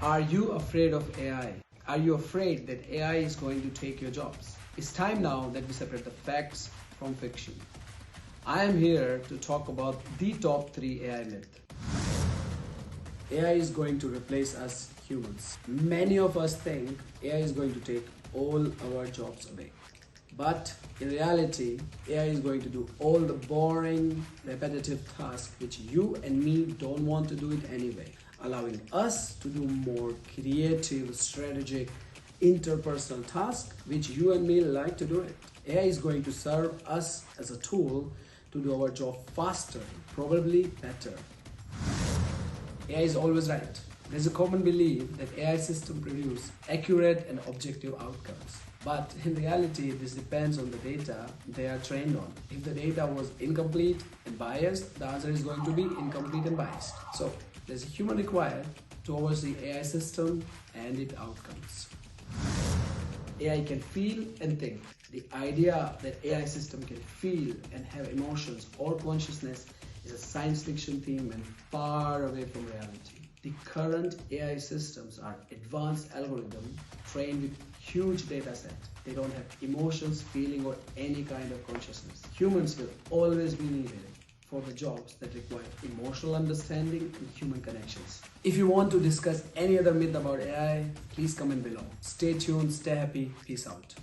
Are you afraid of AI? Are you afraid that AI is going to take your jobs? It's time now that we separate the facts from fiction. I am here to talk about the top 3 AI myths. AI is going to replace us humans. Many of us think AI is going to take all our jobs away. But in reality, AI is going to do all the boring, repetitive tasks which you and me don't want to do it anyway, allowing us to do more creative, strategic, interpersonal tasks which you and me like to do it. AI is going to serve us as a tool to do our job faster, probably better. AI is always right. There's a common belief that AI systems produce accurate and objective outcomes. But in reality, this depends on the data they are trained on. If the data was incomplete and biased, the answer is going to be incomplete and biased. So there's a human required to oversee AI system and its outcomes. AI can feel and think. The idea that AI system can feel and have emotions or consciousness is a science fiction theme and far away from reality. The current AI systems are advanced algorithms trained with huge data set. They don't have emotions, feeling, or any kind of consciousness. Humans will always be needed for the jobs that require emotional understanding and human connections. If you want to discuss any other myth about AI, please comment below. Stay tuned, stay happy, peace out.